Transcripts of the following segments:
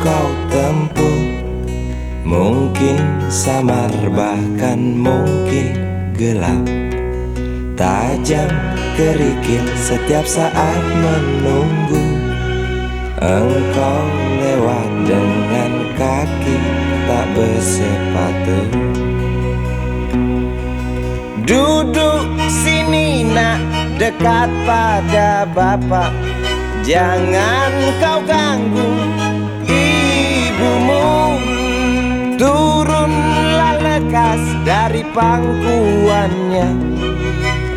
kau tempuh. Mungkin samar bahkan mungkin gelap, tajam kerikil setiap saat menunggu. Engkau lewat dengan kaki tak bersepatu. Duduk sini nak, dekat pada bapak. Jangan kau ganggu ibumu. Turunlah lekas dari pangkuannya.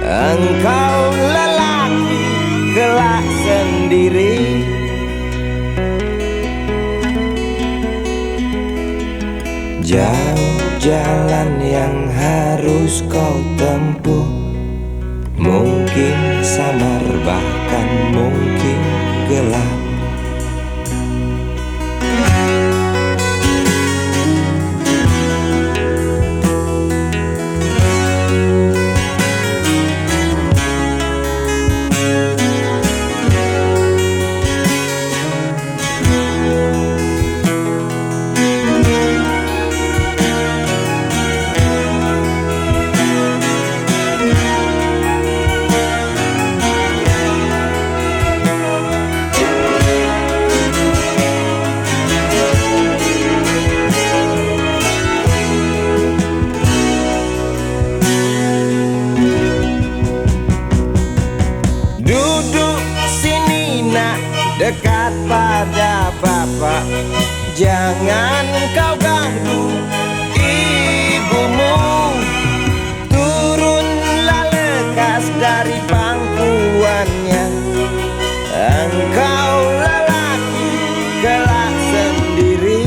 Engkau lelaki kelak sendiri. Jauh jalan yang harus kau tempuh. Mungkin samar bahkan mungkin gelap. Dekat pada bapak, jangan kau ganggu ibumu. Turunlah lekas dari pangkuannya. Engkau lelaki kelak sendiri.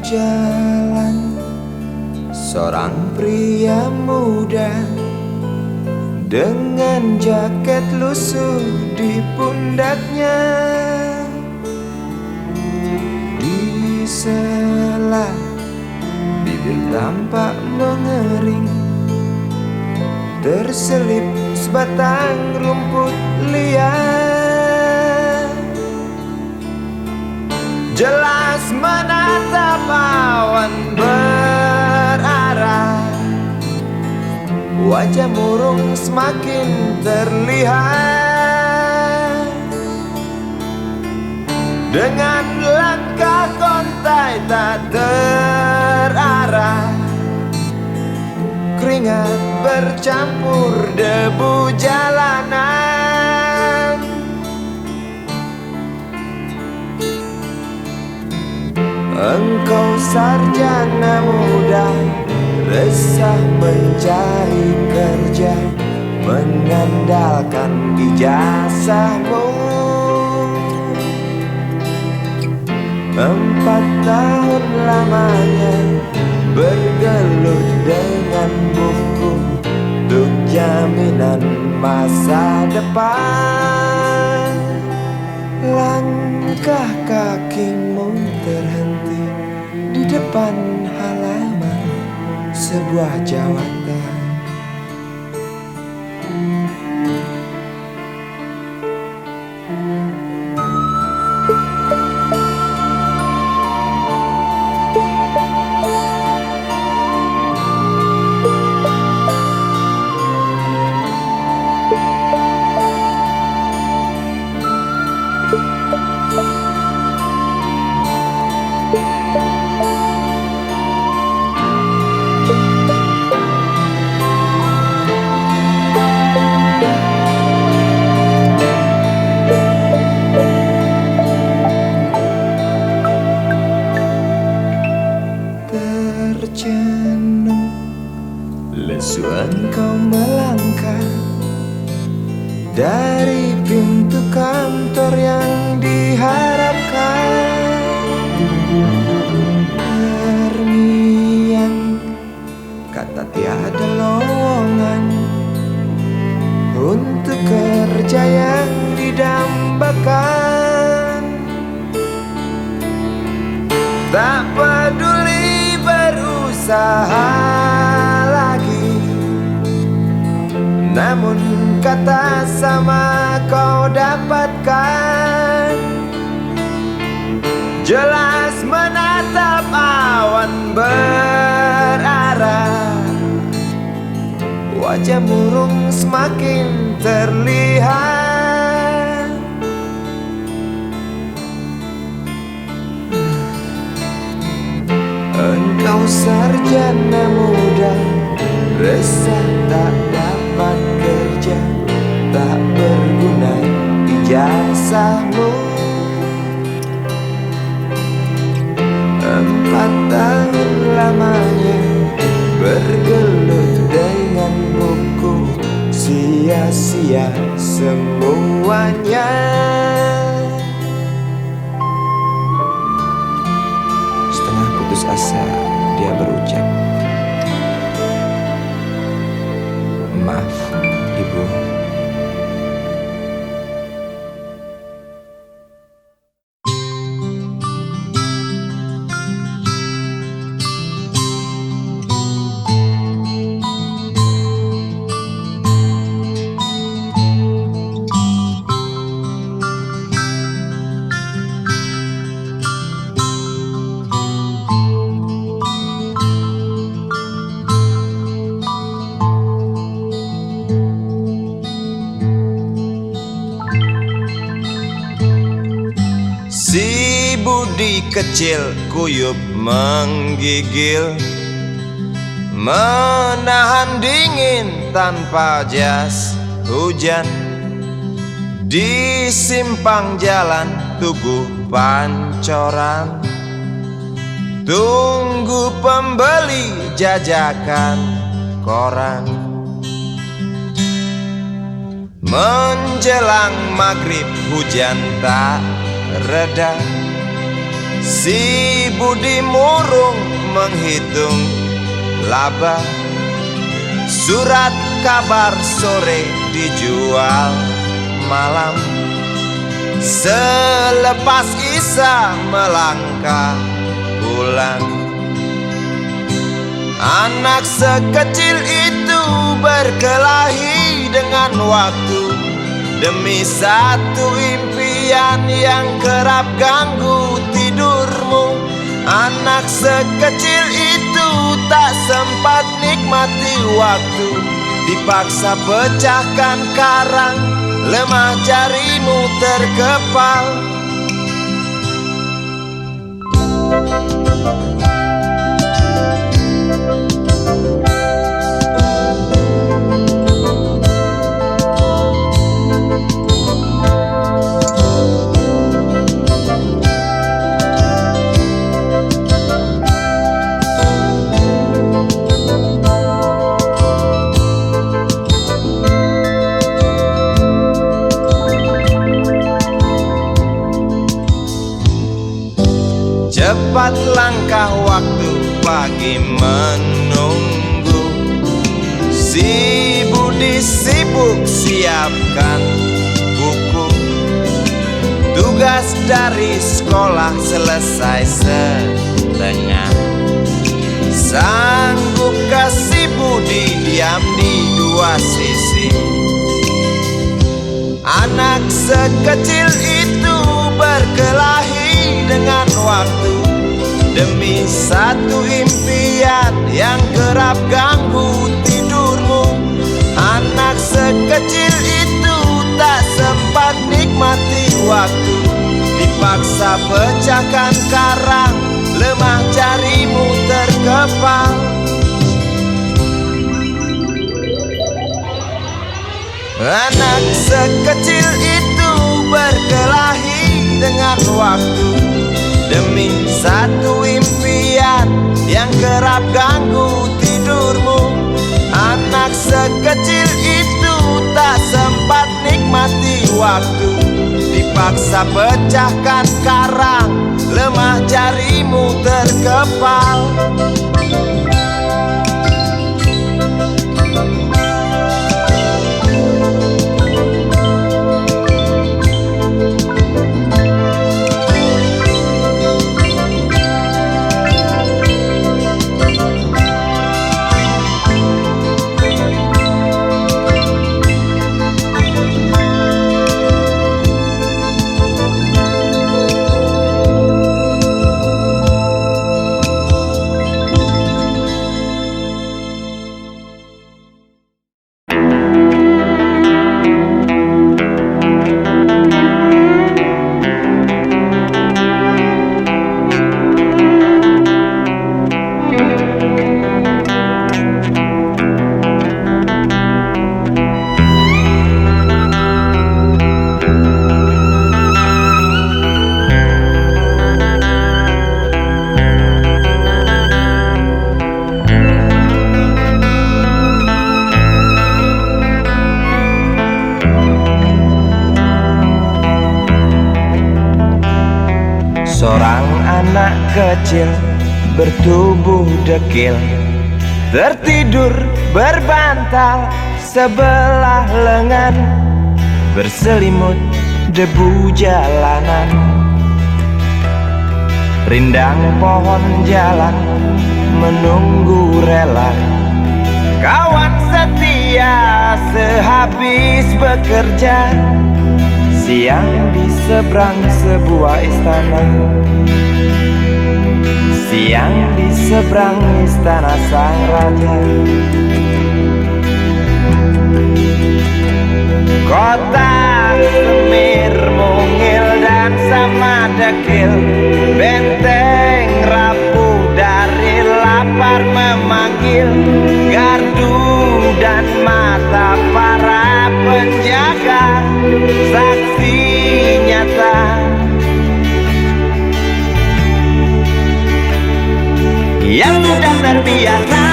Berjalan seorang pria muda dengan jaket lusuh di pundaknya. Di sela bibir tampak mengering, terselip sebatang rumput liar. Jelas menatap awan berarah, wajah murung semakin terlihat. Dengan langkah kontai tak terarah, keringat bercampur debu jalanan. Engkau sarjana muda, resah mencari kerja, mengandalkan ijazahmu. 4 tahun lamanya bergelut dengan buku untuk jaminan masa depan. Langkah kakimu terhenti di depan halaman sebuah jawatan. Engkau melangkah dari pintu kantor yang diharapkan, terngiang kata tiada lowongan untuk kerja yang didambakan. Tak peduli berusaha lagi, namun kata sama kau dapatkan. Jelas menatap awan berarah, wajah murung semakin terlihat. Engkau sarjana muda, resah tak dapat kerja, tak berguna ijazahmu. 4 tahun lamanya bergelut dengan buku, sia-sia semuanya. Setengah putus asa dia berucap, "Maaf, Ibu." Si Budi kecil kuyup menggigil, menahan dingin tanpa jas hujan. Di simpang jalan Tugu Pancoran, tunggu pembeli jajakan koran. Menjelang maghrib hujan tak reda, si Budi murung menghitung laba. Surat kabar sore dijual malam, selepas Isya melangkah pulang. Anak sekecil itu berkelahi dengan waktu demi satu impian yang kerap ganggu tidurmu. Anak sekecil itu tak sempat nikmati waktu, dipaksa pecahkan karang, lemah jarimu terkepal. Cepat langkah waktu, pagi menunggu. Si Budi sibuk siapkan buku, tugas dari sekolah selesai setengah. Sanggupkah si Budi diam di dua sisi? Anak sekecil itu berkelahi dengan waktu demi satu impian yang kerap ganggu tidurmu. Anak sekecil itu tak sempat nikmati waktu, dipaksa pecahkan karang, lemah jarimu terkepal. Anak sekecil itu berkelahi dengan waktu demi satu impian yang kerap ganggu tidurmu. waktu dipaksa pecahkan karang, lemah jarimu terkepal. Seorang anak kecil bertubuh dekil tertidur berbantal sebelah lengan, berselimut debu jalanan. Rindang pohon jalan menunggu rela, kawan setia sehabis bekerja. Siang di seberang sebuah istana, siang di seberang istana sang raja. Kota Semir mungil dan sama dekil, benteng rapuh dari lapar memanggil. Gardu dan mata para penjaga, saksi nyata yang sudah terbiasa.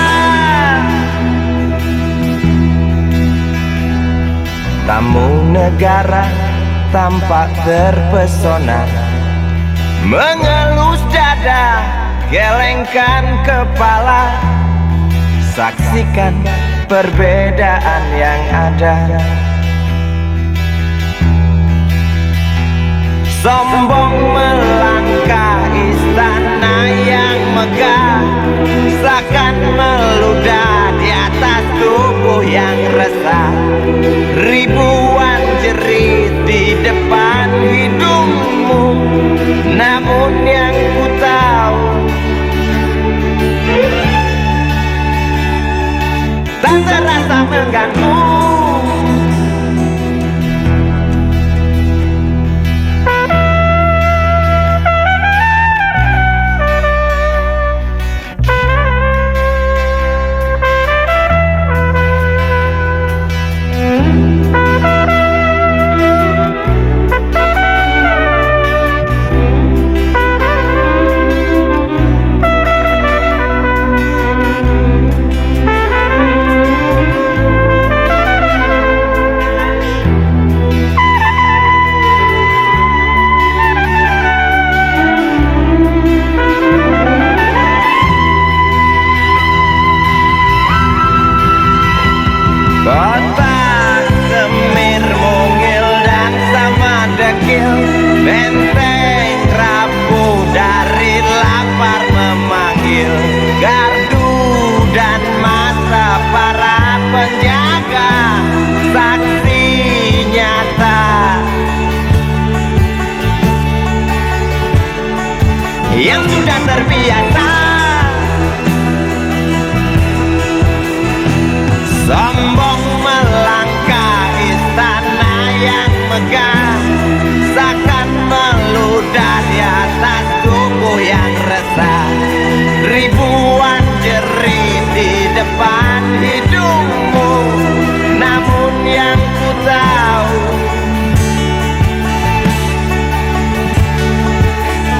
Tamu negara tampak terpesona, mengelus dada, gelengkan kepala. Saksikan perbedaan yang ada. Sombong melangkah istana yang megah, seakan meludah di atas tubuh yang resah. Ribuan jerit di depan hidungmu, namun yang ku tahu tak terasa mengganggu. Kota Semir mungil dan sama dekil, benteng rapuh dari lapar memanggil. Gardu dan mata para penjaga, saksi nyata yang sudah terbiasa. Sombong melangkah istana yang megah, seakan meludah di atas tubuh yang resah. Ribuan jerit di depan hidungmu, namun yang ku tahu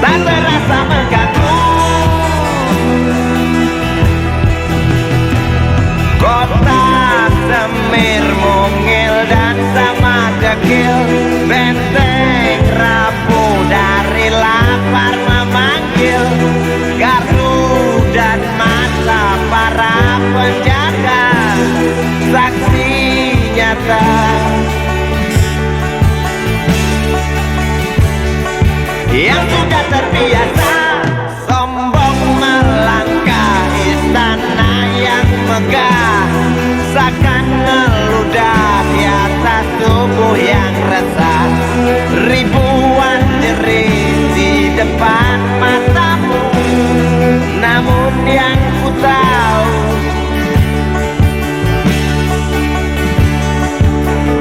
tak terasa mengganggu. Kota Semir mungil dan sama dekil, Benteng rapuh dari lapar memanggil, gardu dan mata para penjaga, saksi nyata. Yang sudah terbiasa sombong melangkah istana yang megah, seakan ngeludah di atas tubuh yang resah. Ribuan jerit di depan matamu, namun yang ku tahu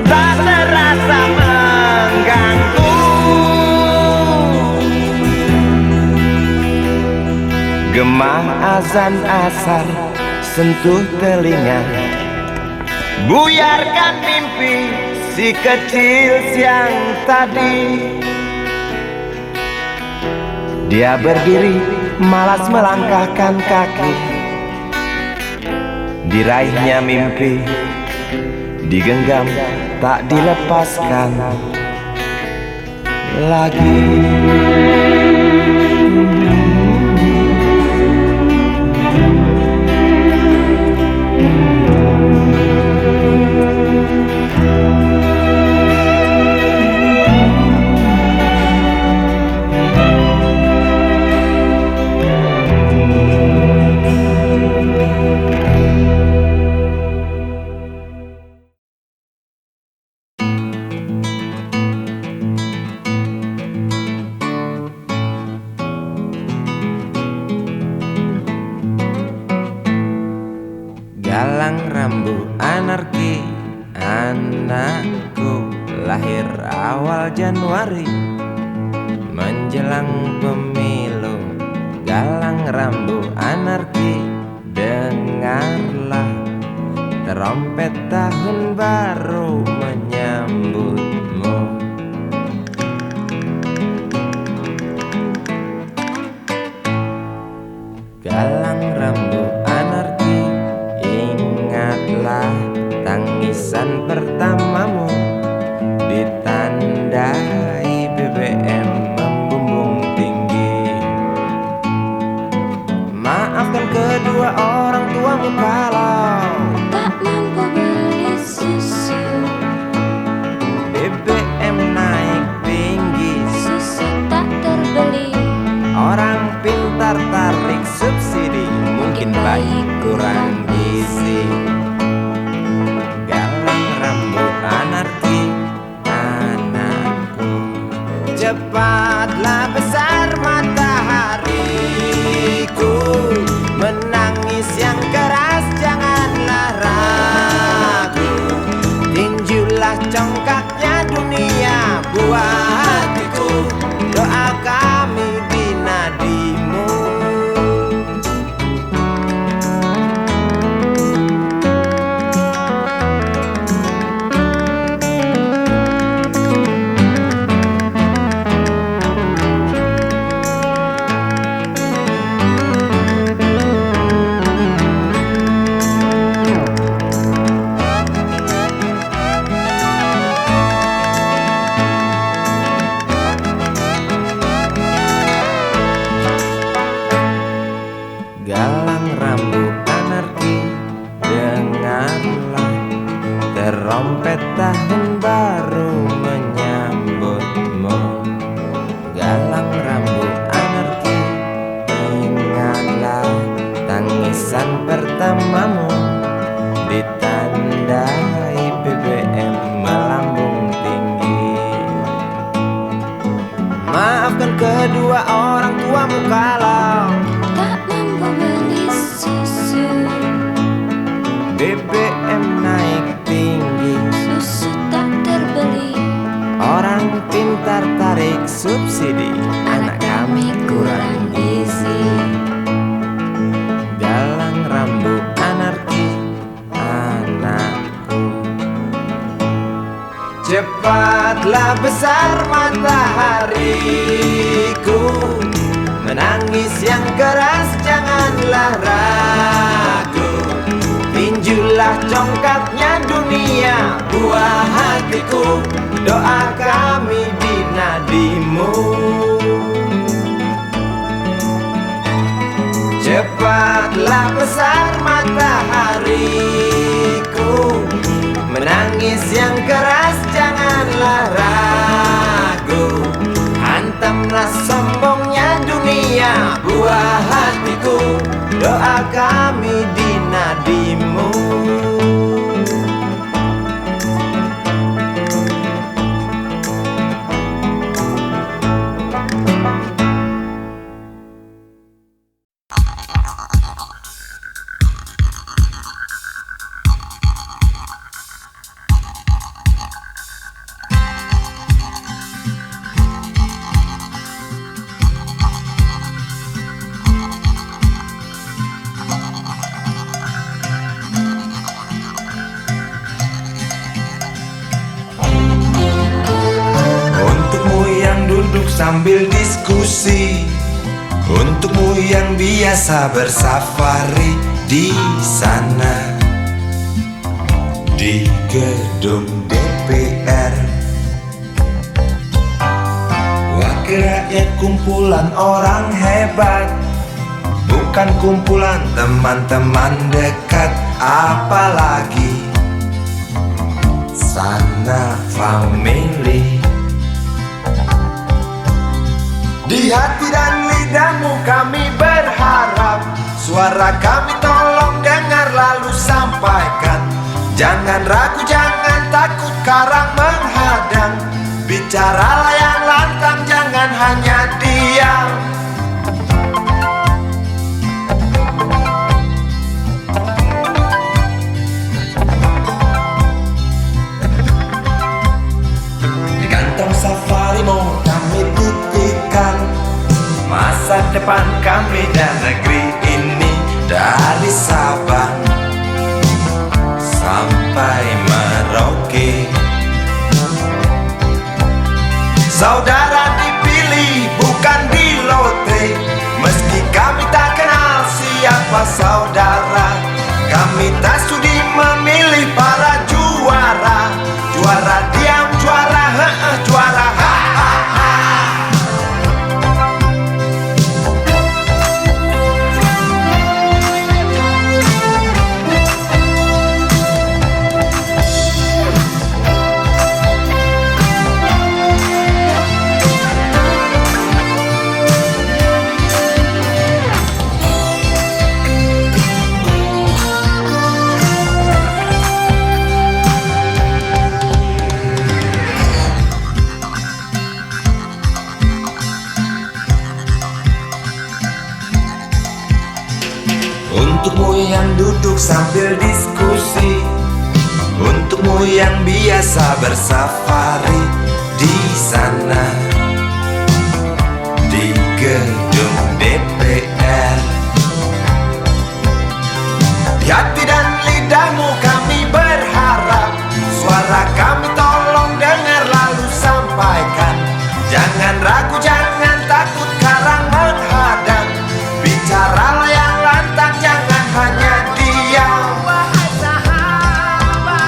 tak terasa mengganggu. Gema azan asar sentuh telinga, buyarkan mimpi si kecil siang tadi. Dia berdiri malas melangkahkan kaki, diraihnya mimpi digenggam tak dilepaskan lagi. Galang rambu anarki, anakku lahir awal Januari menjelang pemilu. Galang rambu anarki, dengarlah trompet tahun baru menyambutmu. Galang rambu anarki, ingatlah tangisan pertamamu ditandai BBM membumbung tinggi. Maafkan kedua orang tuamu kalau tak mampu beli susu. BBM naik tinggi, Susu tak terbeli. orang pintar tarik subsidi, mungkin bayi kurang gizi. Galang rambu anarki, anakku, cepatlah besar matahariku. Menangis yang keras janganlah ragu, tinjulah congkaknya dunia buat hatiku. Doa kami di nadimu. Galang rambu anarki, dengarlah trompet tahun baru menyambutmu. Galang rambu anarki, ingatlah tangisan pertamamu ditandai BBM melambung tinggi. Maafkan kedua orang tuamu kalau Tak mampu beli susu. BBM naik tinggi, Susu tak terbeli. orang pintar tarik subsidi, anak kami kurang gizi. Galang rambu anarki, anakku, cepatlah besar matahariku. Menangis yang keras janganlah ragu, tinju Tujuhlah congkaknya dunia, buah hatiku, doa kami di nadimu. Cepatlah besar matahariku, menangis yang keras janganlah ragu. Hantamlah sombongnya dunia, buah hatiku, doa kami di nadimu. Sambil diskusi, untukmu yang biasa bersafari di sana, di gedung DPR. Wakil rakyat kumpulan orang hebat, bukan kumpulan teman-teman dekat, apalagi sana family. Di hati dan lidahmu kami berharap, suara kami tolong dengar lalu sampaikan. Jangan ragu, jangan takut karang menghadang, bicaralah yang lantang, jangan hanya diam. Di kantong safarimu kami titipkan masa depan kami dan negeri ini, dari Sabang sampai Merauke. Saudara dipilih bukan di lotre, meski kami tak kenal siapa saudara. Kami tak sudi memilih para juara, juara diam, juara juara untukmu yang duduk sambil diskusi, untukmu yang biasa bersafari di sana, di gedung DPR. Di hati dan lidahmu kami berharap, suara kami tolong dengar lalu sampaikan. Jangan ragu, jangan takut karang menghadang, bicaralah yang lantang, jangan hanya diam. Wahai sahabat,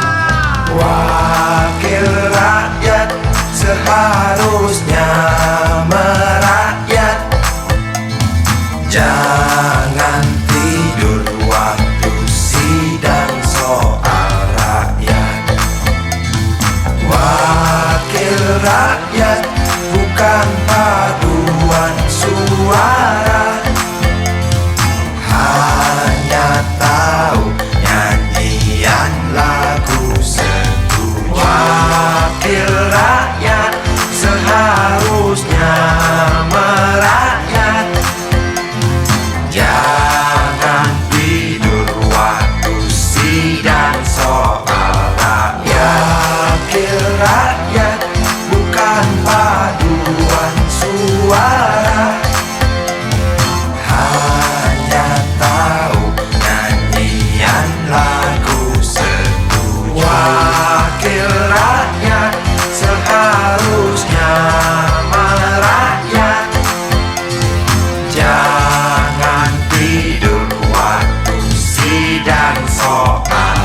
wakil rakyat seharusnya merakyat. Jangan tidur waktu sidang soal rakyat. Wakil rakyat bukan paduan suara, hanya tahu nyanyian lagu setuju. Wakil rakyat seharusnya merakyat. Jangan tidur waktu sidang soal rakyat. Wakil rakyat bukan paduan suara, hanya tahu nyanyian lagu setuju. Wakil rakyat seharusnya merakyat. Jangan tidur waktu sidang soal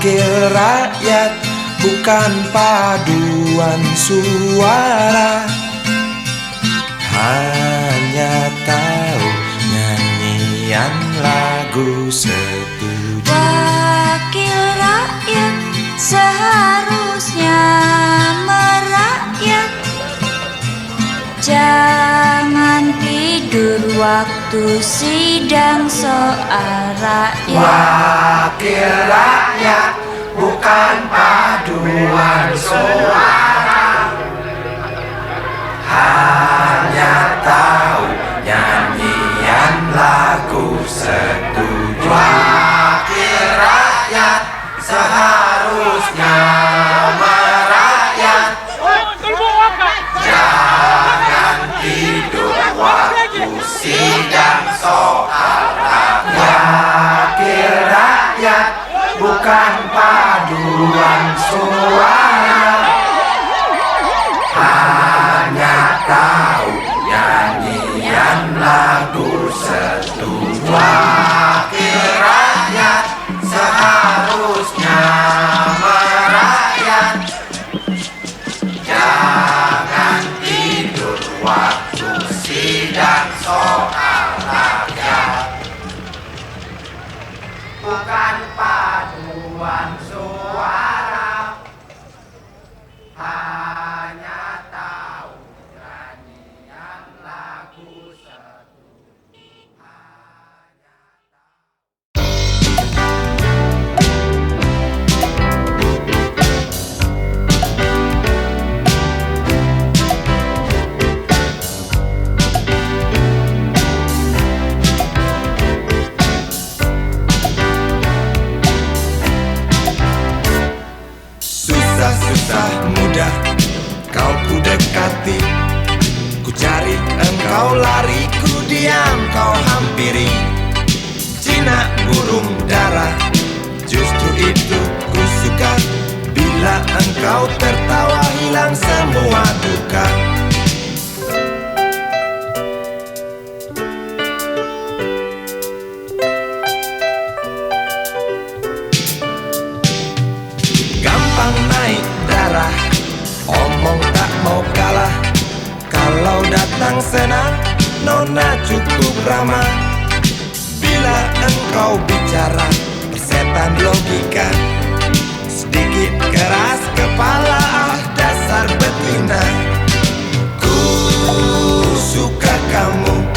wakil rakyat, bukan paduan suara. Hanya tahu nyanyian lagu setuju. Wakil rakyat seharusnya merakyat. Jangan tidur waktu sidang soal rakyat. Wakil rakyat, bukan paduan suara. Hanya tahu nyanyian lagu setuju. Wakil rakyat seharusnya merakyat. Jangan tidur waktu sidang soal rakyat. Wakil rakyat, bukan paduan suara. Hanya tahu nyanyian lagu setuju. Wakil rakyat seharusnya merakyat. Jangan tidur waktu sidang soal rakyat. Bukan paduan suara. Hanya tahu nyanyian lagu setuju. Susah-susah mudah kau ku dekati, ku cari engkau lari, ku diam kau hampiri. Jinak burung dara, justru itu ku suka. Bila engkau tertawa hilang semua duka. Gampang naik darah, omong tak mau kalah. Kalau datang senang, nona cukup ramah. Bila engkau bicara, persetan logika. Sedikit keras kepala, dasar betina. Ku suka kamu,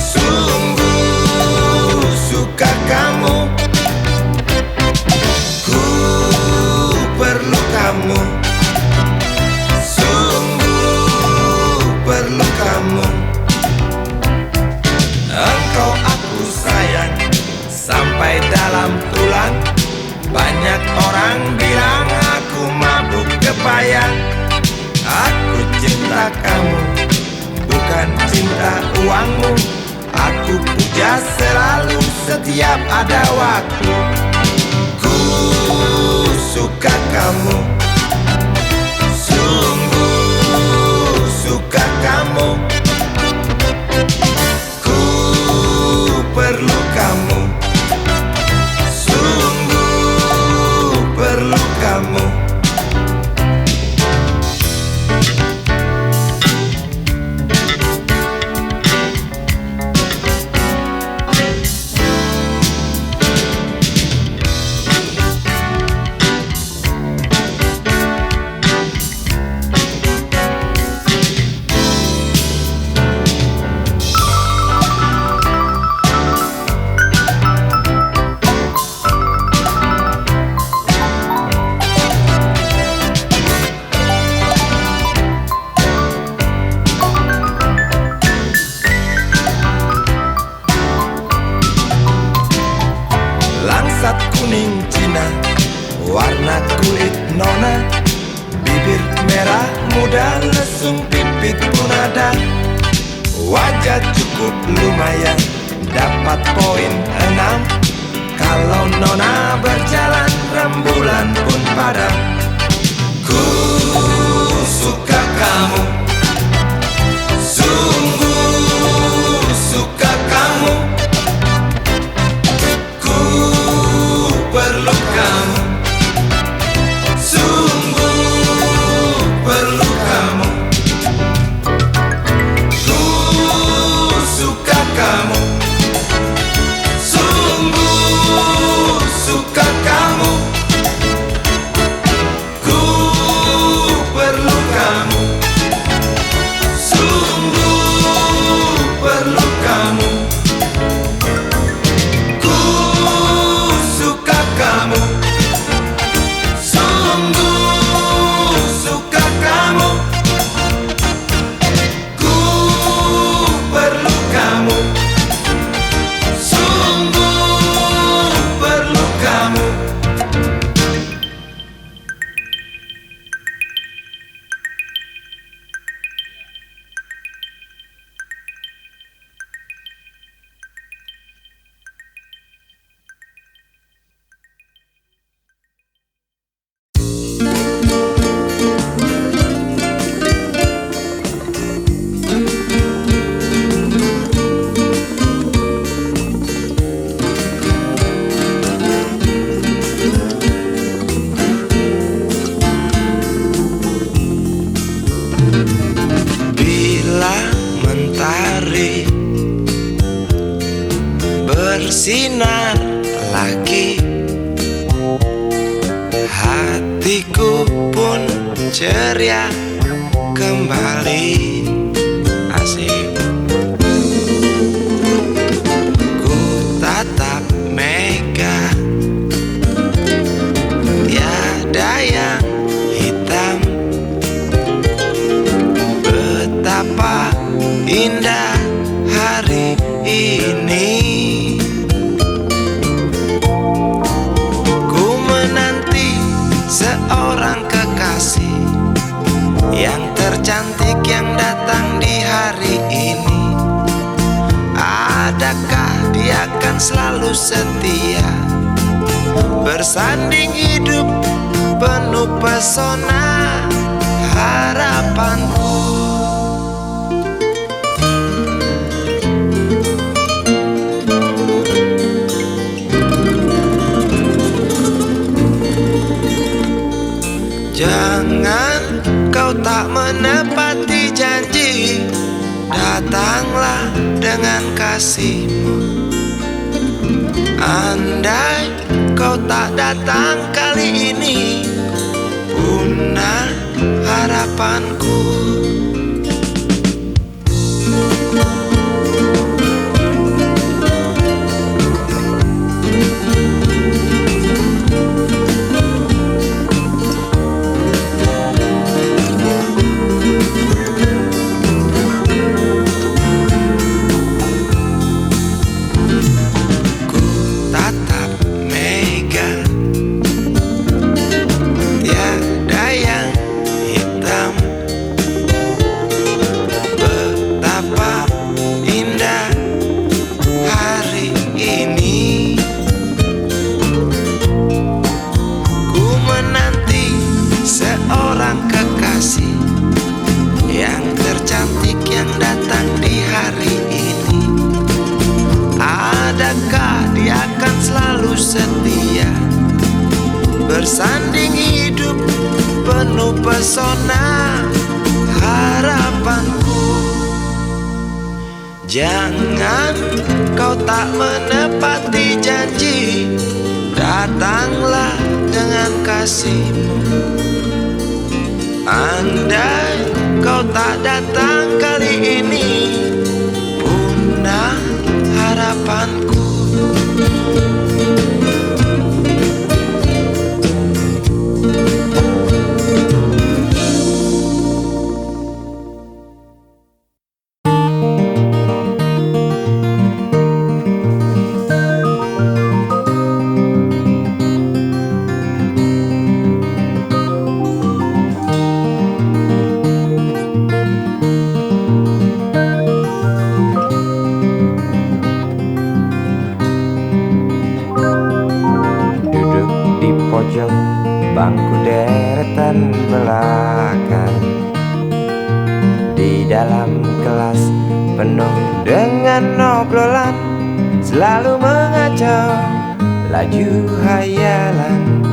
sungguh suka kamu. Kamu, sungguh perlu kamu. Engkau aku sayang sampai dalam tulang. Banyak orang bilang aku mabuk kepayang. Aku cinta kamu, bukan cinta uangmu. Aku puja selalu setiap ada waktu. Ku suka kamu, sungguh suka kamu. Ku perlu kamu, sungguh perlu kamu. Langsat kuning Cina, warna kulit nona. Bibir merah muda, lesung pipit pun ada. Wajah cukup lumayan, dapat poin 6. Kalau nona berjalan, rembulan pun padam. Ku suka kamu, sungguh suka kamu. Ku perlu perlu kamu, sungguh perlu kamu. Ku suka kamu, sungguh suka kamu. Ku perlu kamu, sungguh perlu kamu. Ku suka kamu, sungguh suka kamu. Ku perlu kamu, sungguh perlu kamu. Bila mentari bersinar lagi, hatiku pun ceria kembali. Asik. Ku tatap mega, tiada yang hitam. Betapa indah hari ini. Ku menanti seorang kekasih yang tercantik yang datang di hari ini. Adakah dia akan selalu setia, bersanding hidup penuh pesona harapanku. Jangan kau tak menepati janji, datanglah dengan kasihmu. Andai kau tak datang kali ini, punah harapanku. Setia bersanding hidup penuh pesona harapanku. Jangan kau tak menepati janji, datanglah dengan kasihmu. Andai kau tak datang kali ini, punah harapanku. pojok bangku deretan belakang. Di dalam kelas penuh dengan obrolan, selalu mengacau laju hayalan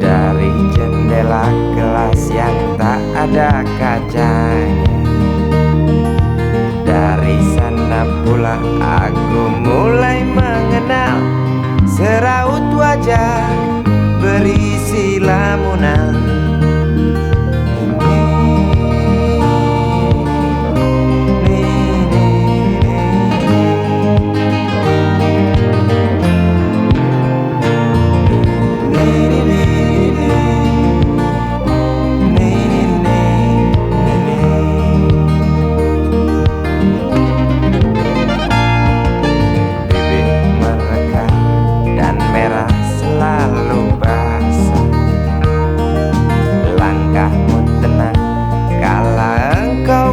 dari jendela kelas yang tak ada kacanya. Dari sana pula aku mulai mengenal seraut wajah berisi lamunan.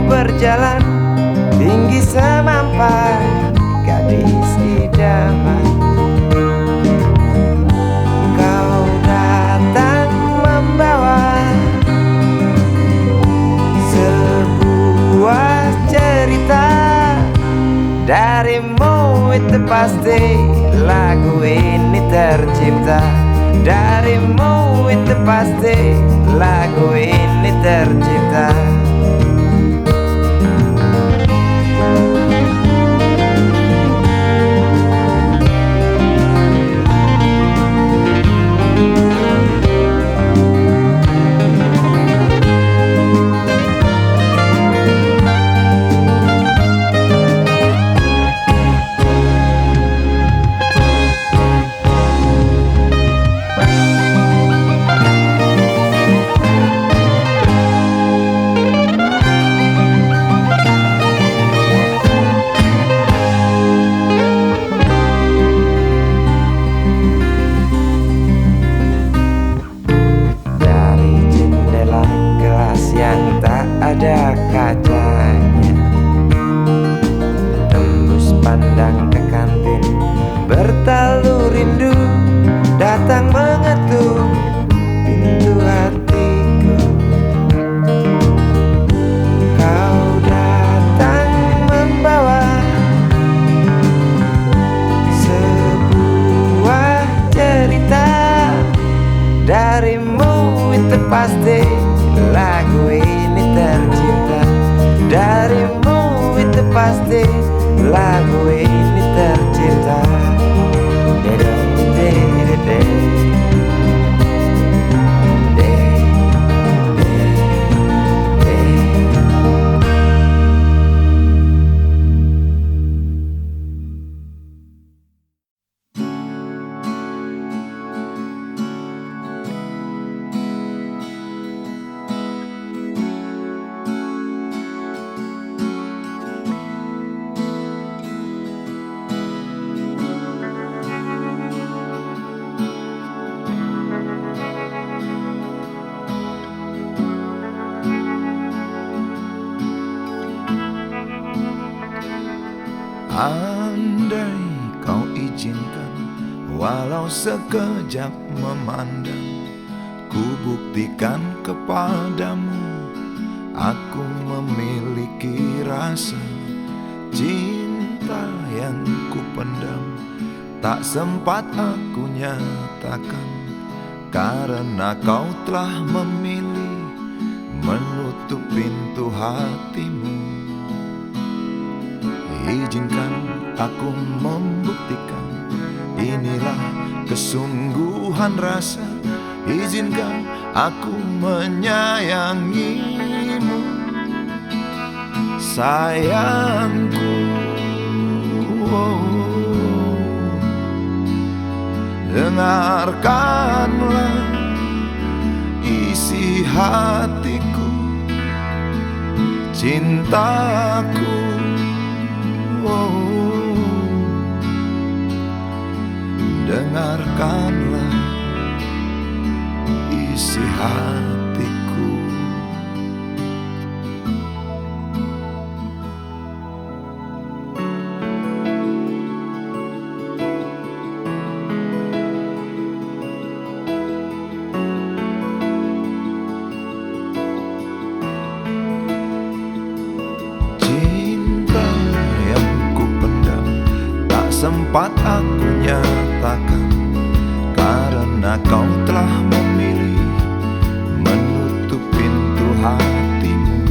Berjalan tinggi semampai gadis idaman. Kau datang membawa sebuah cerita. Darimu itu pasti lagu ini tercipta. Darimu itu pasti lagu ini tercipta. Ada kacanya, tembus pandang ke kantin, bertalu rindu datang mengetuk pintu hatiku. Kau datang membawa sebuah cerita. Darimu itu pasti lagu ini tercipta. Darimu itu pasti lagu ini tercipta. Andai kau izinkan, walau sekejap memandang, ku buktikan kepadamu aku memiliki rasa cinta yang ku pendam. Tak sempat aku nyatakan karena kau telah memilih menutup pintu hatimu. Izinkan aku membuktikan inilah kesungguhan rasa. Izinkan aku menyayangimu, sayangku. Dengarkanlah isi hatiku, cintaku. Dengarkanlah isi hatiku. Cinta yang ku pendam, tak sempat aku nyatakan karena kau telah memilih menutup pintu hatimu.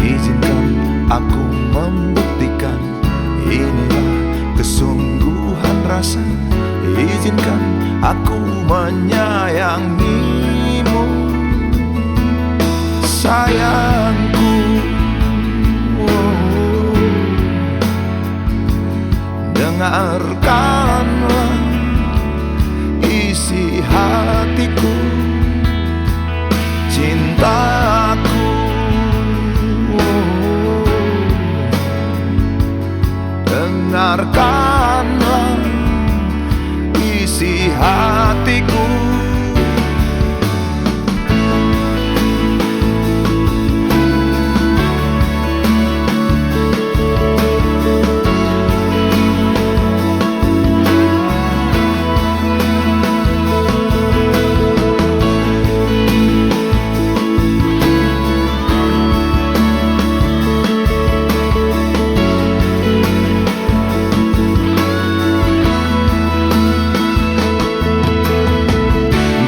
Izinkan aku membuktikan inilah kesungguhan rasa. Izinkan aku menyayangimu, sayangku. Dengarkanlah isi hatiku, cintaku. Dengarkanlah isi hatiku.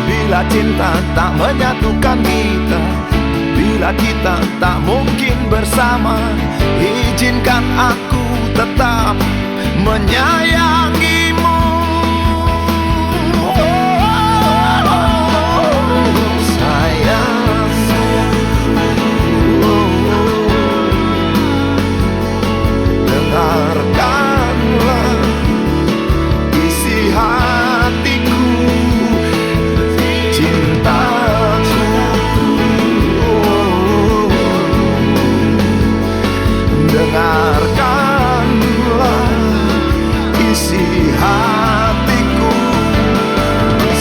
Bila cinta tak menyatukan kita, bila kita tak mungkin bersama, izinkan aku tetap menyayangimu. Sayang, dengarkanlah isi hatiku, cintaku. Dengarkanlah isi hatiku,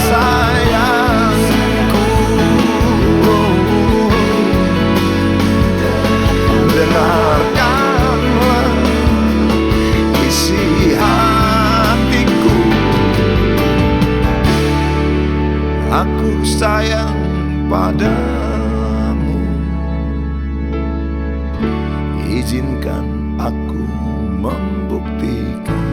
sayangku. Dengarkanlah isi hatiku. Aku sayang padamu, izinkan aku membuktikan.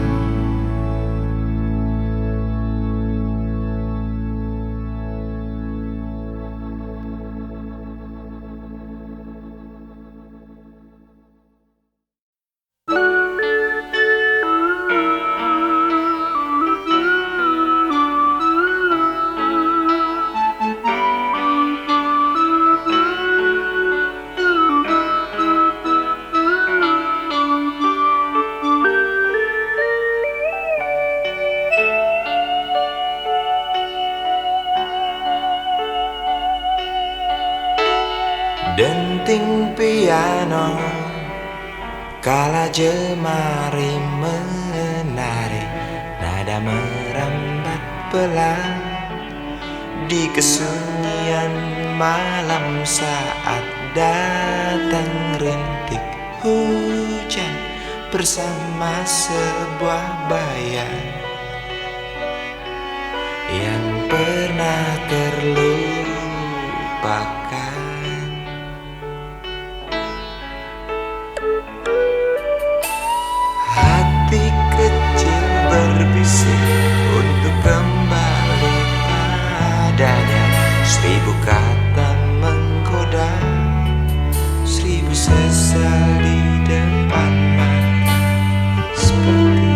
Denting piano kala jemari menari, nada merambat pelan di kesunyian malam saat datang rintik hujan bersama sebuah bayang yang pernah terlupakan. Hati kecil berbisik untuk kembali padanya. 1000 kata menggoda, 1000 sesal di depan mata. Seperti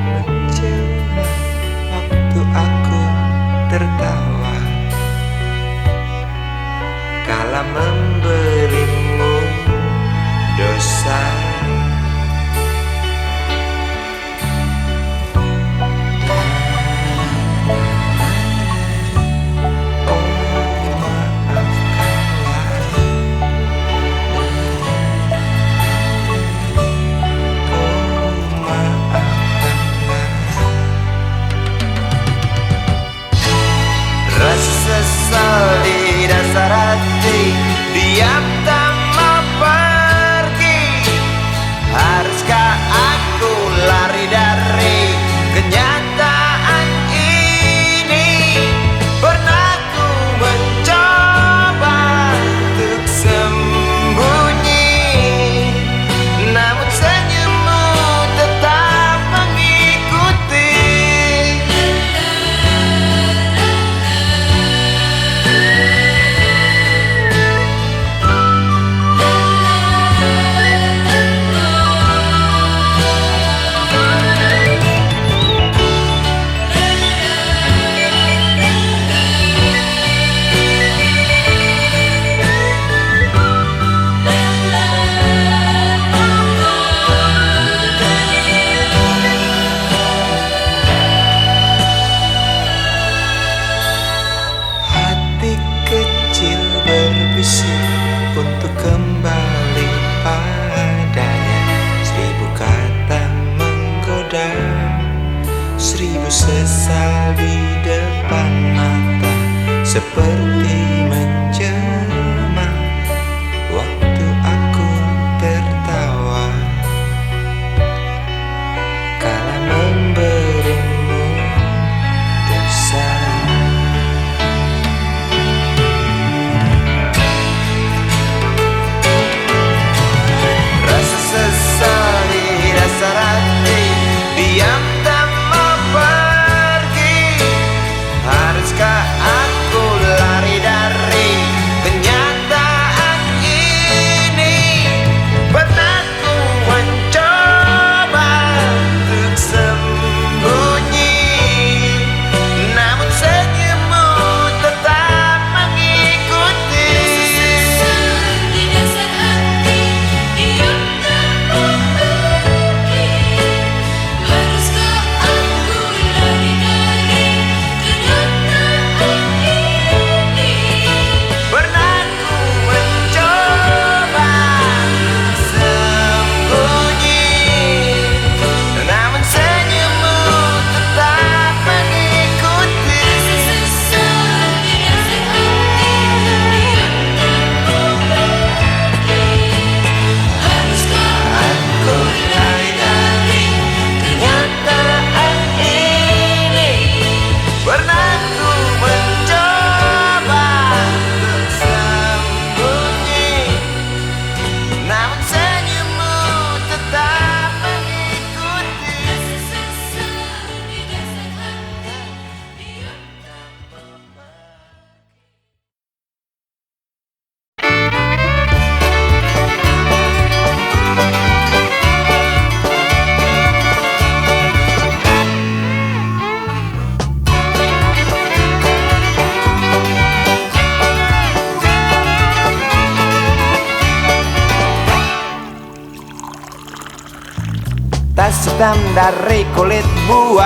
menjelma waktu aku tertawa kala memberimu dosa. Sesal di dasar hati, diam tak mau pergi. Haruskah aku lari dari kenyataan ini? Pernah ku mencoba untuk sembunyi, namun senyummu tetap mengikuti. sesal di depan mata, seperti menjelma waktu aku tertawa kala memberimu dosa. Rasa sesal di dasar hati, diam tak mau pergi. Haruskah aku lari dari kenyataan ini? Pernah ku mencoba untuk sembunyi, namun senyummu tetap mengikuti. Di dasar hati, diam tak mau pergi. Haruskah aku lari dari kenyataan ini? Pernah ku mencoba sembunyi, namun senyummu tetap mengikuti. Sesal di dasar hati, diam tak mau pergi. Haruskah aku lari dari kenyataan ini? Pernah ku mencoba untuk sembunyi, namun senyummu tetap mengikuti. Sesal di dasar hati, diam tak mau pergi. Tas hitam dari kulit buaya.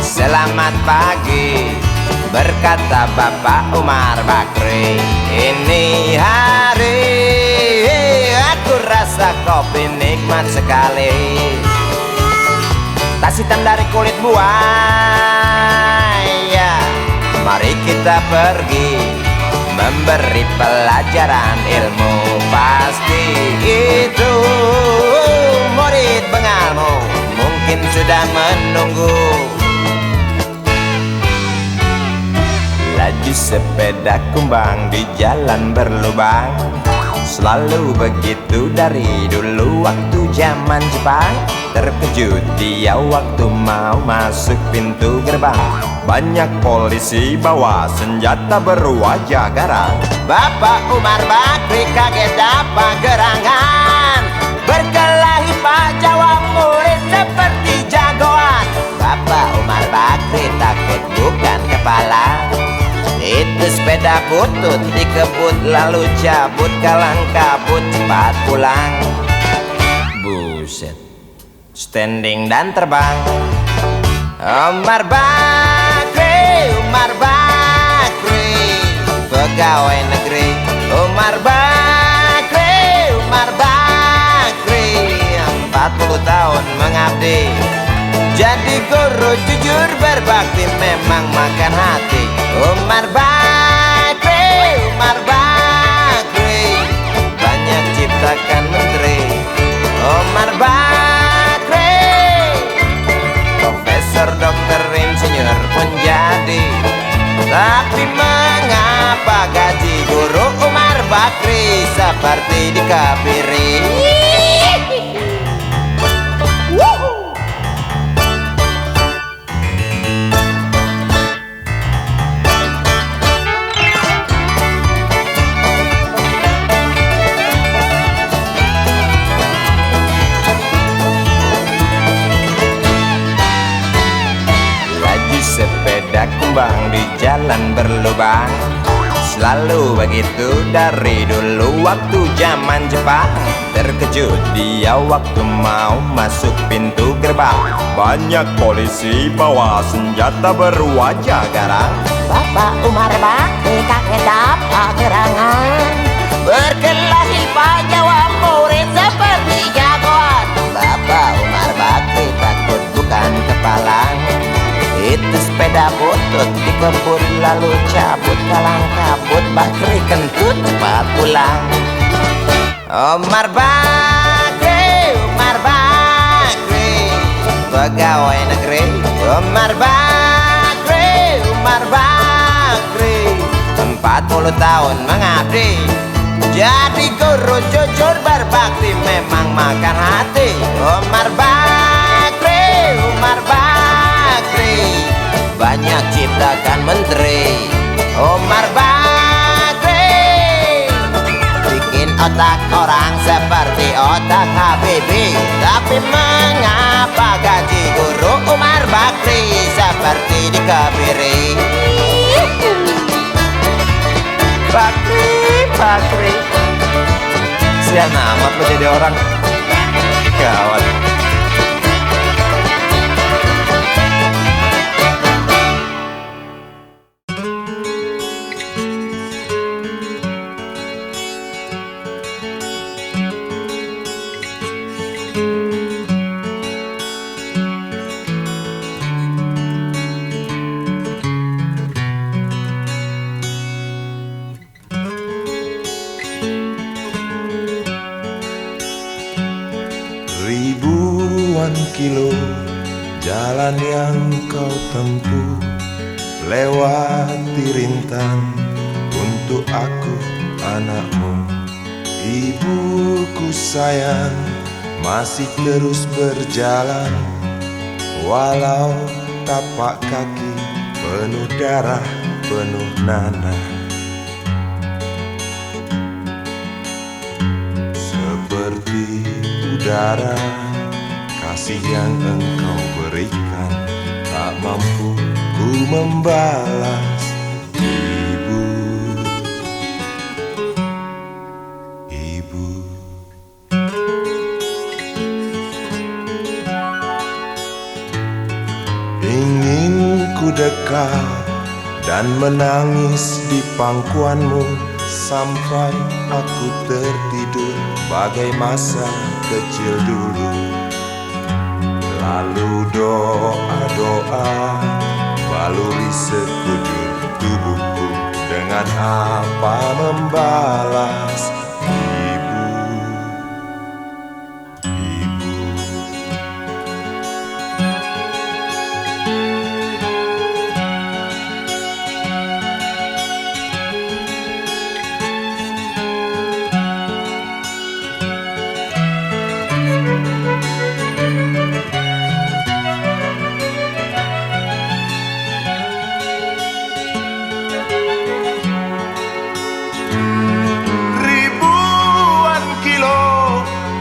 Selamat pagi, berkata Bapak Umar Bakri. Ini hari aku rasa kopi nikmat sekali. Tas hitam dari kulit buaya, mari kita pergi memberi pelajaran ilmu. Pasti itu murid bengalmu mungkin sudah menunggu. Laju sepeda kumbang di jalan berlubang, selalu begitu dari dulu waktu zaman Jepang. Terkejut dia waktu mau masuk pintu gerbang, banyak polisi bawa senjata berwajah garang. Bapak Umar Bakri kaget apa gerangan, berkelahi Pak jawab murid seperti jagoan. Bapak Umar Bakri takut bukan kepala, itu sepeda butut dikebut lalu cabut, kalang kabut cepat pulang. Buset, standing dan terbang. Umar Bakri, Umar Bakri, pegawai negeri. Umar Bakri, Umar Bakri, 40 tahun mengabdi, jadi guru jujur berbakti memang makan hati. Umar Bakri, Umar Bakri, banyak ciptakan menteri. Umar Bakri, profesor, dokter, insinyur pun jadi. Tapi mengapa gaji guru Umar Bakri seperti dikebiri? Sepeda kumbang di jalan berlubang, selalu begitu dari dulu waktu zaman Jepang. Terkejut dia waktu mau masuk pintu gerbang, banyak polisi bawa senjata berwajah garang. Bapak Umar Bakri kaget apa gerangan, Berkelahi Pak jawab murid seperti jagoan. Bapak Umar Bakri takut sepeda butut di kebun lalu cabut kalang kabut Bakri kentut cepat pulang. Umar Bakri, Umar Bakri, pegawai negeri. Umar Bakri, Umar Bakri, 40 tahun mengabdi. Jadi guru jujur berbakti memang makan hati. Umar Bakri, Umar Bakri, banyak ciptakan menteri. Umar Bakri, bikin otak orang seperti otak Habibie. Tapi mengapa gaji guru Umar Bakri seperti dikebiri? Bakri, Bakri, sian amat lo jadi orang. Gawat. Ribuan kilo jalan yang kau tempuh, lewati rintang untuk aku anakmu. Ibuku sayang masih terus berjalan, walau tapak kaki penuh darah, penuh nanah. Seperti udara, kasih yang engkau berikan tak mampu ku membalas. Ibu, ibu, ingin ku dekat dan menangis di pangkuanmu sampai aku tertidur bagai masa kecil dulu. Lalu doa-doa baluri sekujur tubuhku, dengan apa membalas? Ibu, ibu,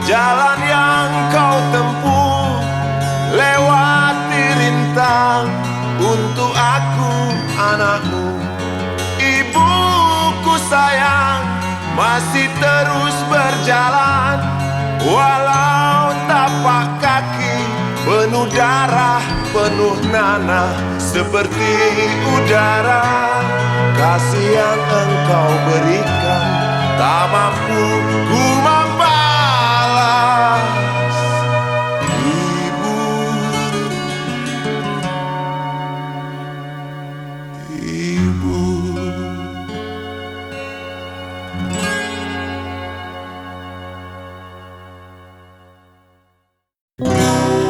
jalan yang kau tempuh, lewati rintang untuk aku anakmu. Ibuku sayang masih terus berjalan, walau tapak kaki penuh darah, penuh nanah. Seperti udara, kasih yang engkau berikan tak mampu ku membalas. Ibu, ibu,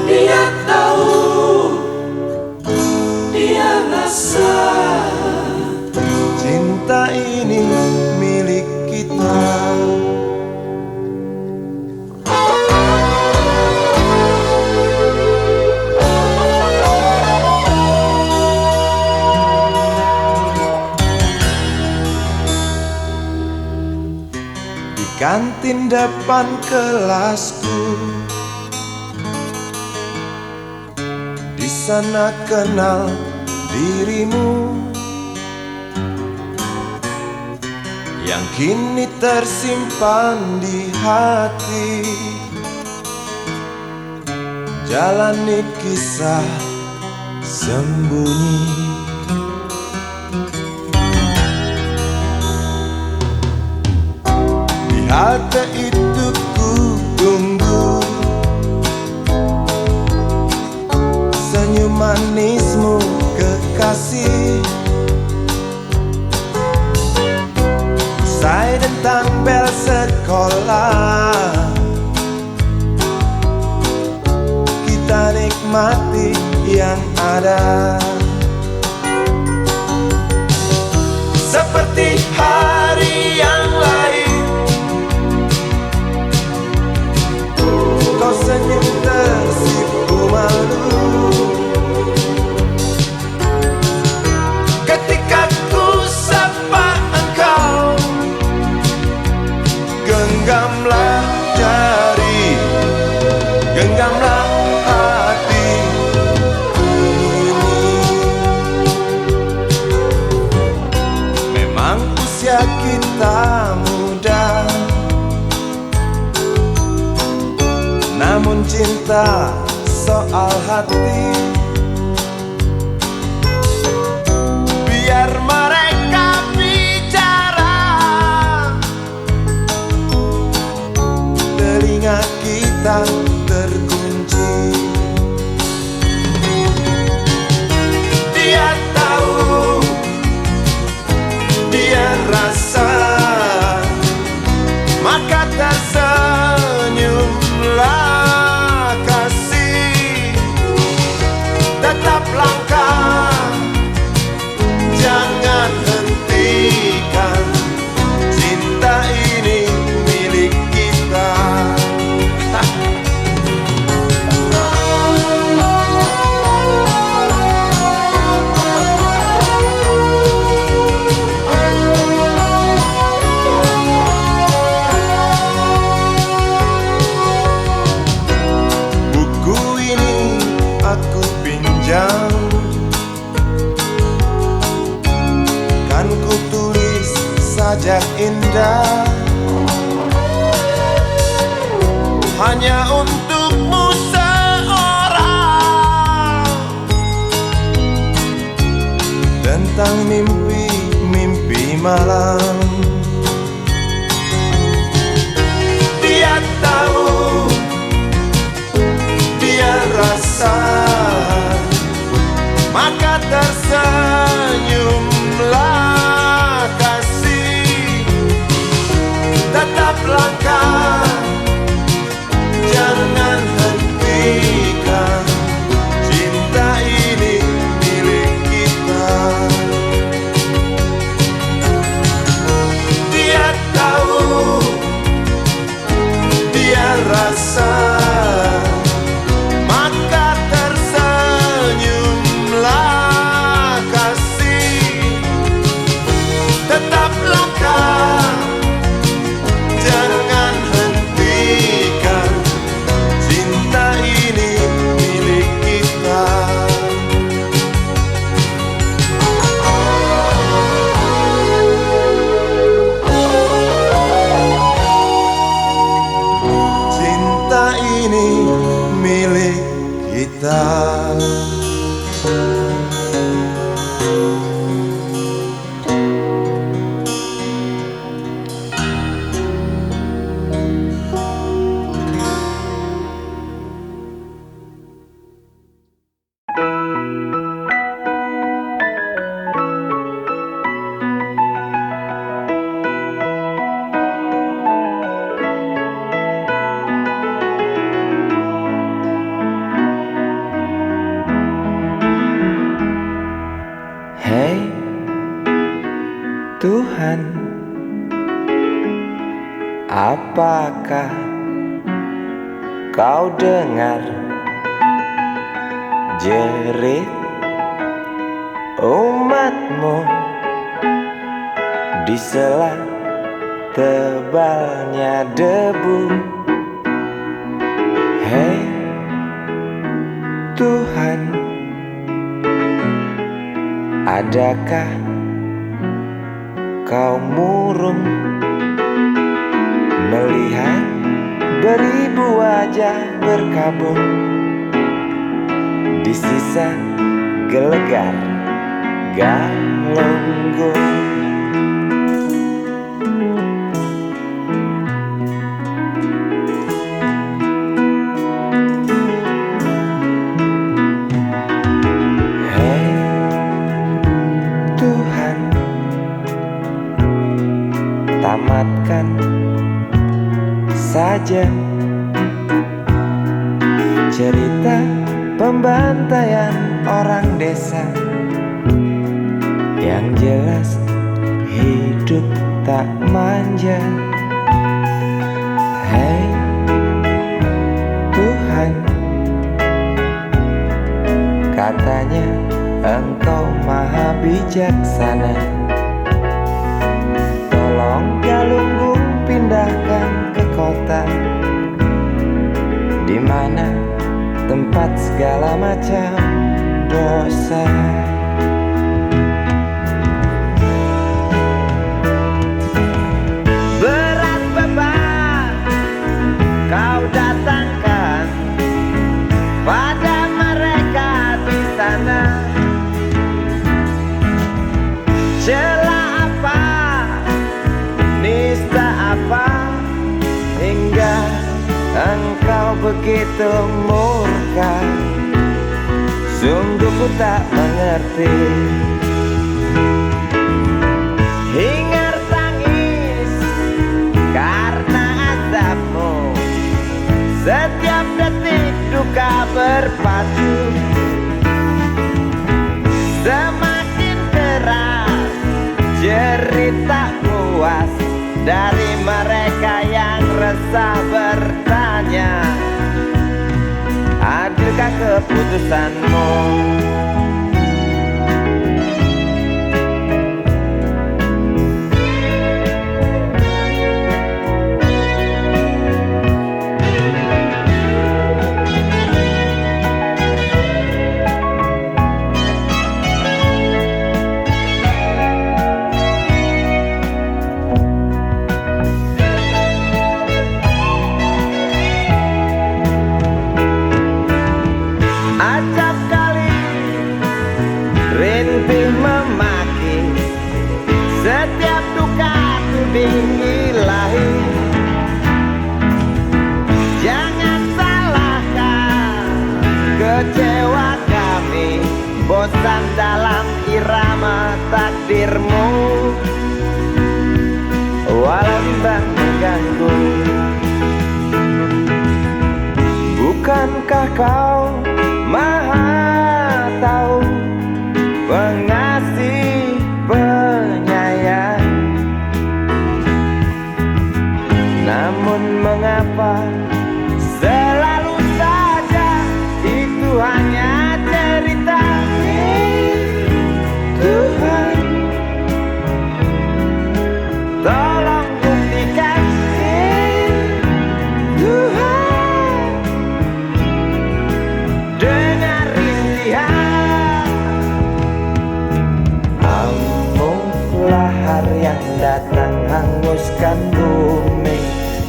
Dia tahu, dia rasa cinta ini milik kita. Di kantin depan kelasku, di sana kenal dirimu yang kini tersimpan di hati. Jalani kisah sembunyi, di halte itu ku tunggu senyum manismu kekal. mati yang ada. Seperti hari yang lain, kau senyum tersipu malu ketika ku sapa engkau. Genggamlah jari, genggamlah hati ini. Memang usia kita muda, namun cinta soal hati. Biar mereka bicara, telinga kita terkunci. Dia tahu, dia rasa, maka tersenyumlah kasih. Tetap langkah, jangan hentikan, cinta ini milik kita. Buku ini aku pinjam, kan ku tulis sajak indah, hanya untukmu seorang, tentang mimpi-mimpi malam. Dia tahu, dia rasa, maka tersenyumlah kasih. Tetap langkah, jangan hentikan, cinta ini milik kita. Dia tahu, dia rasa, maka tersenyumlah kasih. Tetap langkah, jangan hentikan, cinta ini milik kita. Cinta ini milik kita. Hei Tuhan, apakah kau dengar jerit umatmu di sela tebalnya debu? Hei Tuhan, adakah kau murung melihat beribu wajah berkabung di sisa gelegar Galunggung? Tamatkan saja cerita pembantaian orang desa. Yang jelas hidup tak manja. Hei Tuhan, katanya Engkau maha bijaksana. Tolong Galunggung pindahkan ke kota, di mana tempat segala macam dosa. Berat beban kau datangkan pada mereka di sana. Celah apa, nista apa, hingga engkau begitu murka. Sungguh ku tak mengerti. Hingar tangis karena azabmu, setiap detik duka berpacu. Semakin keras cerita puas dari mereka yang resah bertanya, adilkah keputusanmu? Acap kali rintih memaki, setiap duka tuding ilahi. Jangan salahkan kecewa kami, bosan dalam irama takdirmu. Walau bimbang mengganggu, bukankah kau Maha tahu, pengasih penyayang? Namun mengapa selalu saja itu hanya cerita? Tuhan, tolong buktikan. Tuhan, dengar rintihan. Amuklah hari yang datang hanguskan bumi,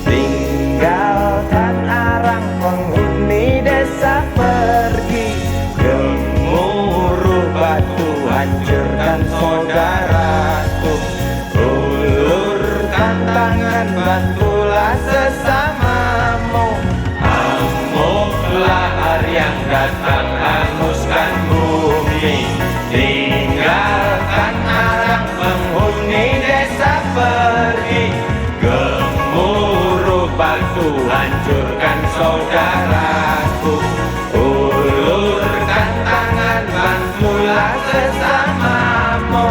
tinggalkan arang penghuni desa pergi. Gemuruh batu hancurkan saudaraku, ulurkan tangan bantulah sesamamu. Amuklah hari yang datang hanguskan bumi, tinggalkan arang penghuni desa pergi. Gemuruh batu hancurkan saudaraku, ulurkan tangan bantulah sesamamu.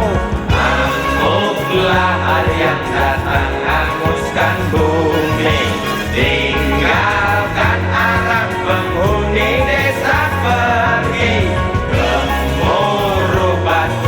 Amuklah hari yang datang hanguskan bumi, tinggalkan arang penghuni desa pergi. Gemuruh batu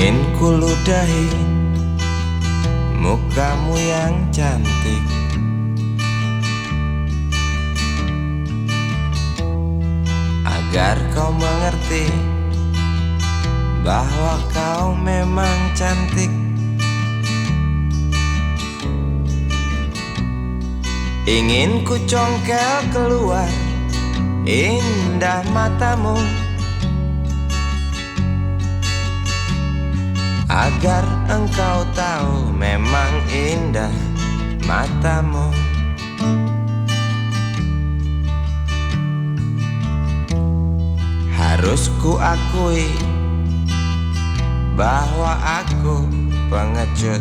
Ingin kuludahi mukamu yang cantik, agar kau mengerti bahwa kau memang cantik. Ingin ku congkel keluar indah matamu, agar engkau tahu memang indah matamu. Harus ku akui bahwa aku pengecut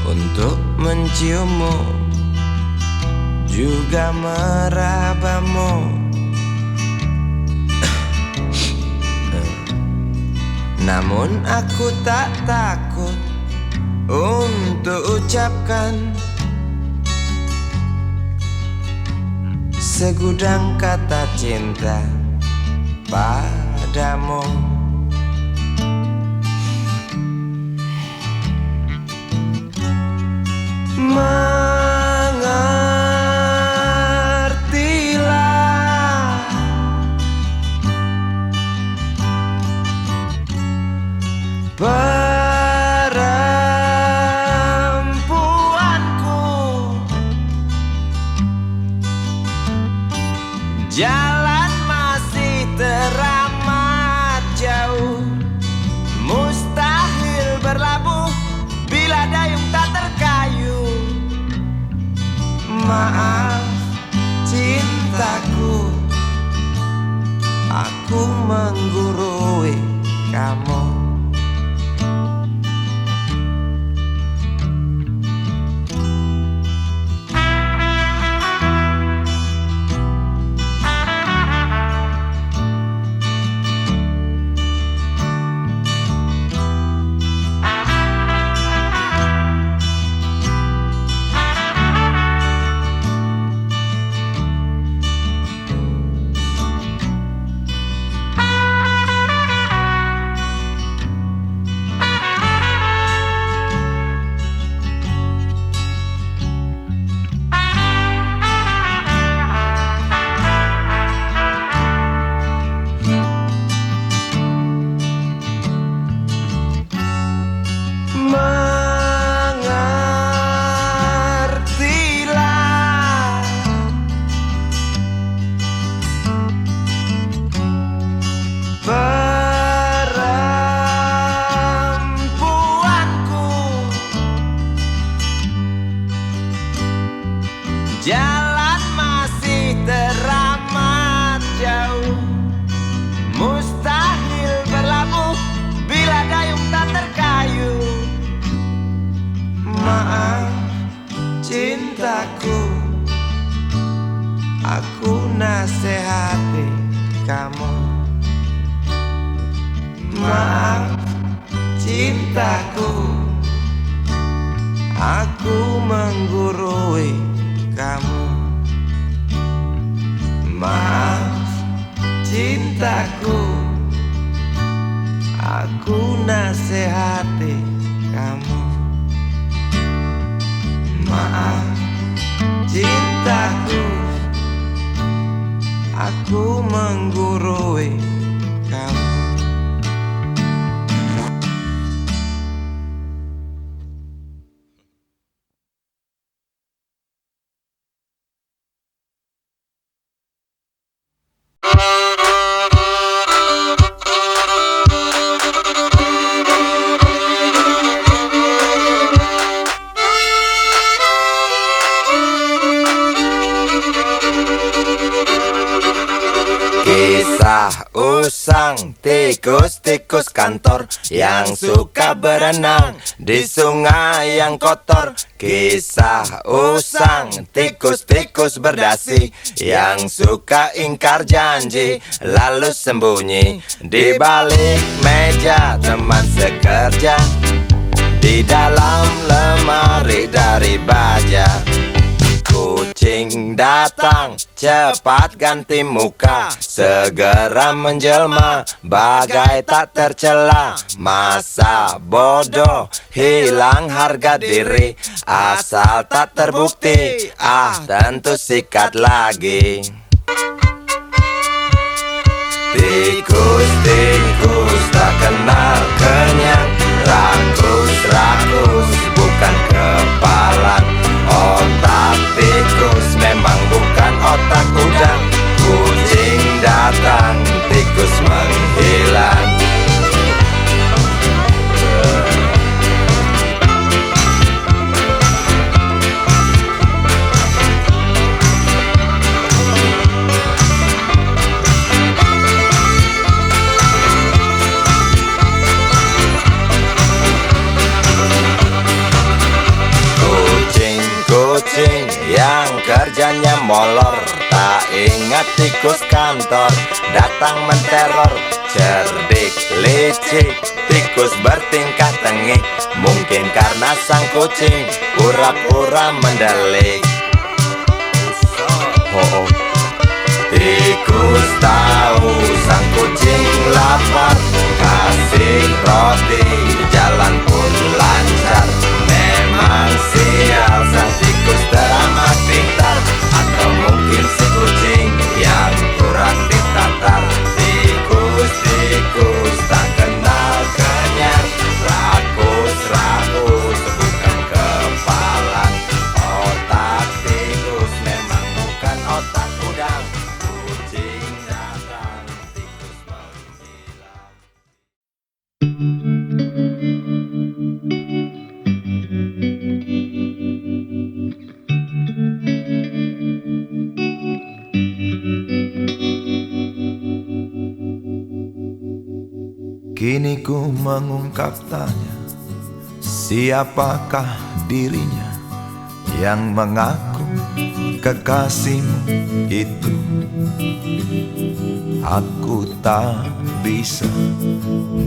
untuk menciummu, juga merabamu. Namun aku tak takut untuk ucapkan segudang kata cinta padamu. Mengertilah perempuanku, jalan masih teramat jauh, mustahil berlabuh bila dayung tak terkayu. Maaf cintaku, aku menggurui kamu. Mengertilah perempuanku, jalan masih teramat jauh, mustahil berlabuh bila dayung tak terkayu. Maaf cintaku, aku nasihati kamu. Maaf cintaku, aku menggurui kamu. Maaf cintaku, aku nasihati kamu. Maaf cintaku, aku menggurui kamu. Kisah usang tikus-tikus kantor yang suka berenang di sungai yang kotor. Kisah usang tikus-tikus berdasi yang suka ingkar janji lalu sembunyi di balik meja teman sekerja, di dalam lemari dari baja. Kucing Kucing datang cepat ganti muka, segera menjelma bagai tak tercela. Masa bodoh hilang harga diri, asal tak terbukti tentu sikat lagi. Tikus-tikus tak kenal kenyang, rakus-rakus bukan kepalang. Otak tikus memang bukan otak udang. Kucing datang, tikus menghilang. Kucing yang kerjanya molor, tak ingat tikus kantor, datang menteror. Cerdik, licik, tikus bertingkah tengik, mungkin karena sang kucing pura-pura mendelik. Tikus tahu sang kucing lapar, kasih roti, jalan pun lancar. Memang sial sang tikus teramat pintar, atau mungkin si kucing yang kurang ditatar. Tikus-tikus tak kenal kenyang, rakus-rakus bukan kepalang. Otak tikus memang bukan otak udang. Kucing datang, tikus menghilang. Kini ku mengungkap tanya, siapakah dirinya yang mengaku kekasihmu itu? Aku tak bisa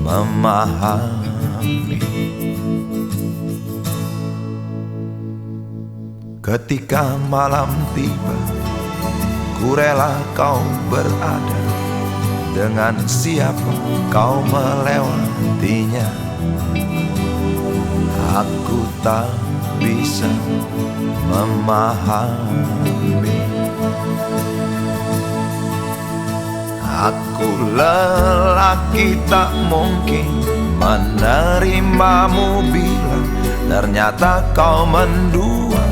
memahami. Ketika malam tiba, ku rela kau berada. Dengan siapa kau melewatinya? Aku tak bisa memahami. Aku lelaki tak mungkin menerimamu bila ternyata kau mendua,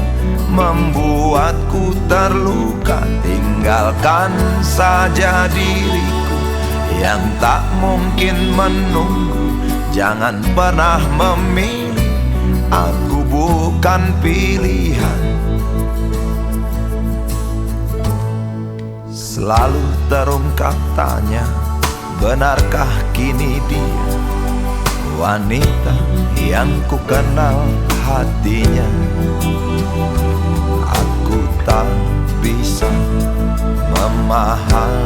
membuatku terluka. Tinggalkan saja diriku yang tak mungkin menunggu. Jangan pernah memilih, aku bukan pilihan. Selalu terungkap tanya, benarkah kini dia wanita yang ku kenal hatinya? Aku tak bisa memahami.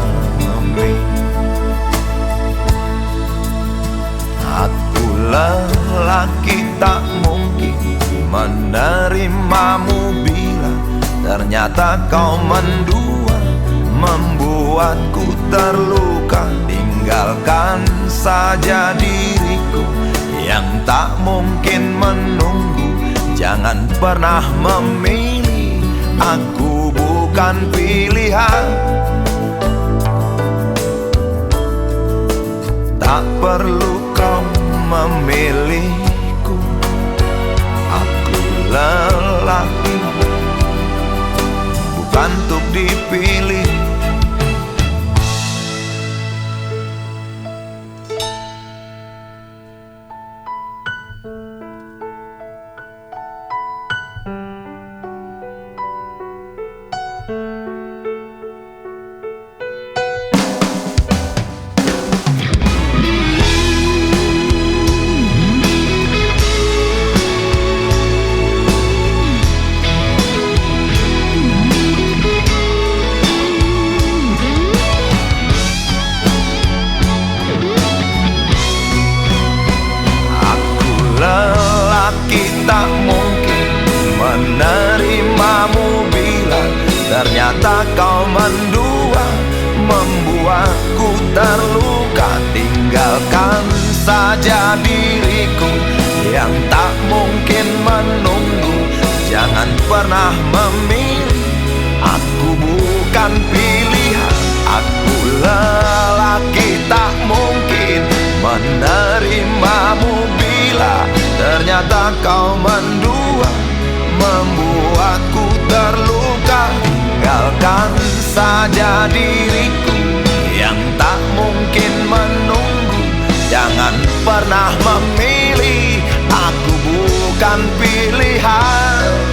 Aku lelaki tak mungkin menerimamu bila ternyata kau mendua, membuatku terluka. Tinggalkan saja diriku yang tak mungkin menunggu. Jangan pernah memilih, aku bukan pilihan. Tak perlu kau memilihku, aku lelaki bukan untuk dipilih. Ternyata kau mendua, membuatku terluka. Tinggalkan saja diriku yang tak mungkin menunggu. Jangan pernah memilih, aku bukan pilihan. Aku lelaki tak mungkin menerimamu bila ternyata kau mendua, membuatku terluka. Tinggalkan saja diriku yang tak mungkin menunggu. Jangan pernah memilih, aku bukan pilihan.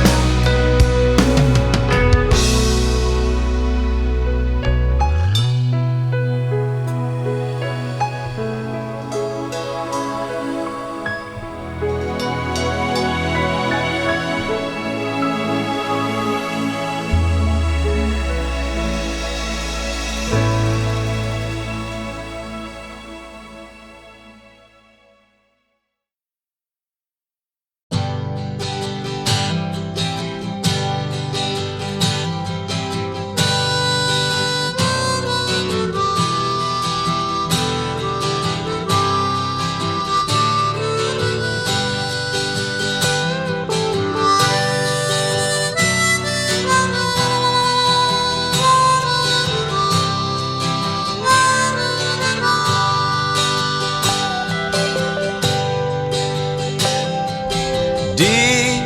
Di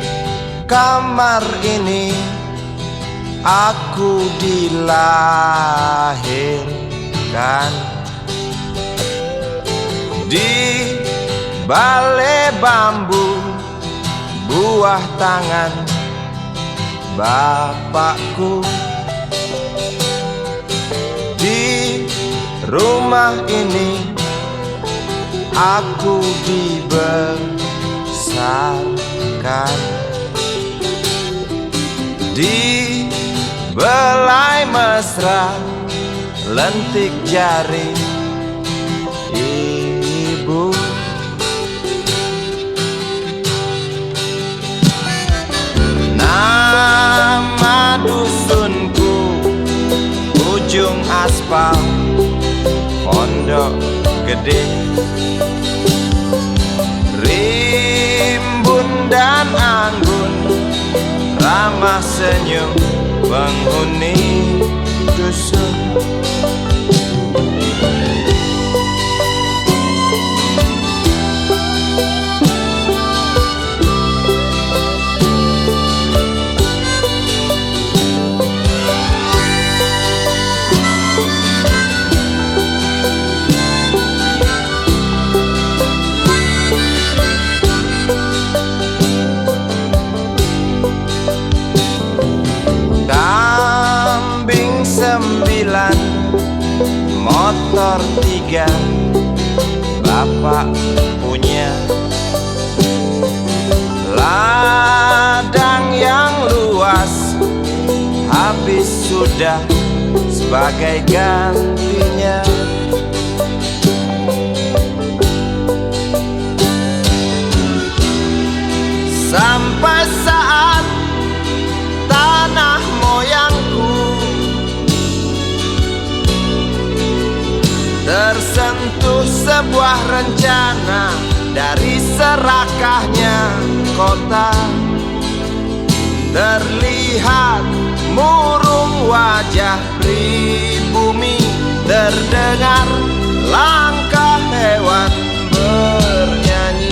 kamar ini aku dilahirkan, di balai bambu buah tangan bapakku. Di rumah ini aku dibesarkan, di belai mesra lentik jari ibu. Nama dusunku ujung aspal Pondok Gede. Rimbun dan anggun ramah senyum penghuni dusun. Kambing 9, motor 3, bapak punya. Ladang yang luas habis sudah sebagai gantinya. Sampai saat tanah moyangku tersentuh sebuah rencana dari serakahnya kota. Terlihat murung wajah pribumi, terdengar langkah hewan bernyanyi.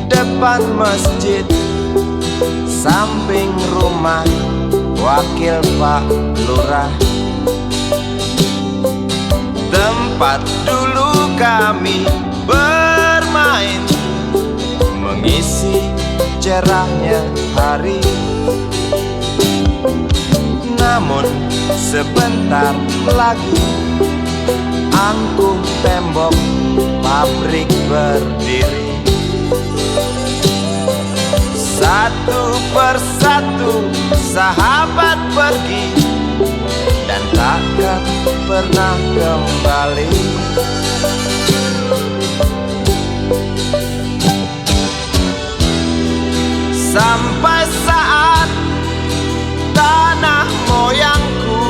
Depan masjid, samping rumah wakil Pak Lurah, tempat dulu kami mengisi cerahnya hari. Namun sebentar lagi angkuh tembok pabrik berdiri. Satu persatu sahabat pergi dan takkan pernah kembali. Sampai saat tanah moyangku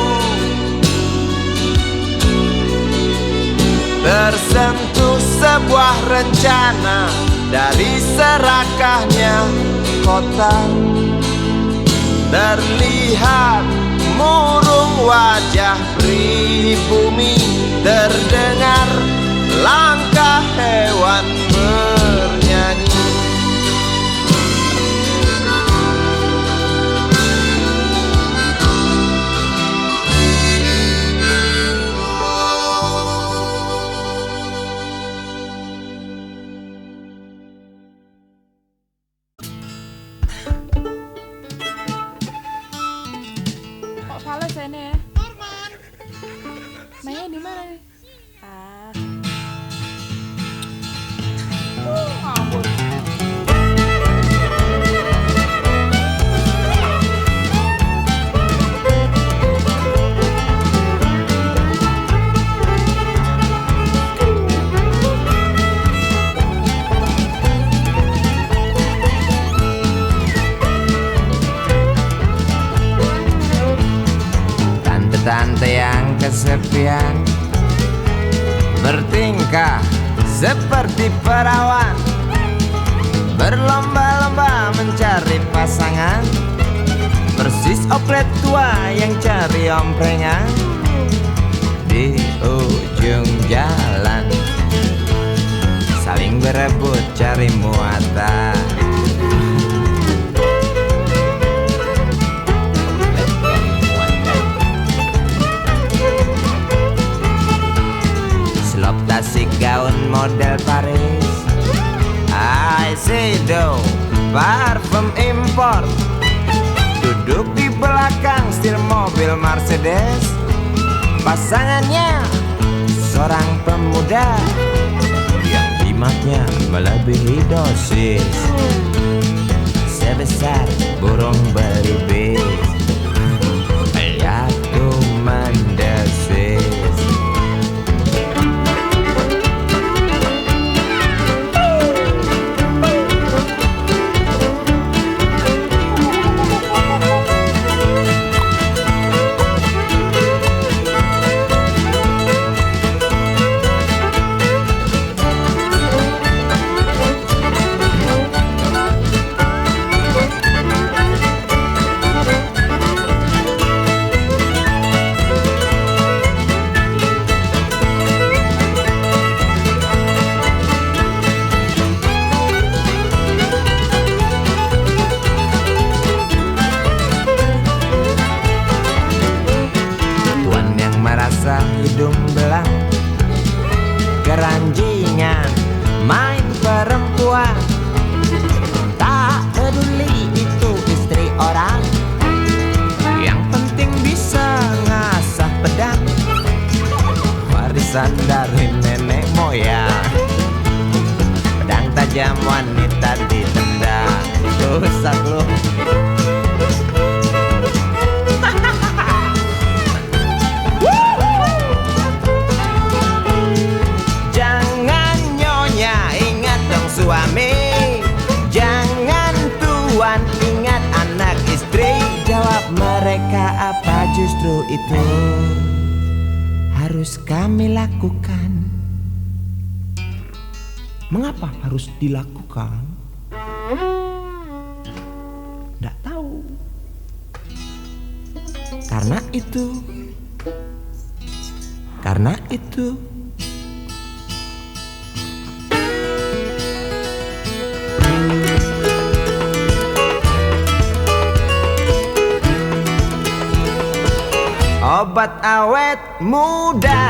tersentuh sebuah rencana dari serakahnya kota. Terlihat murung wajah pribumi, terdengar langkah hewan bernyanyi. Fales ini ya. Mainnya di mana nih? Ngawur. Tante yang kesepian bertingkah seperti perawan, berlomba-lomba mencari pasangan, persis oplet tua yang cari omprengan di ujung jalan, saling berebut cari muatan. Tasik gaun model Paris, Aisedo parfum impor, duduk di belakang setir mobil Mercedes. Pasangannya seorang pemuda yang jimatnya melebihi dosis, sebesar burung belibis, aku mendesis. Hidung belang, keranjingan, main perempuan, tak peduli itu istri orang, yang penting bisa ngasah pedang, warisan dari nenek moyang. Pedang tajam wanita ditendang, rusak lu. Suami, jangan tuan, ingat anak istri. Jawab mereka, apa justru itu harus kami lakukan? Mengapa harus dilakukan? Nggak tahu. Karena itu obat awet muda.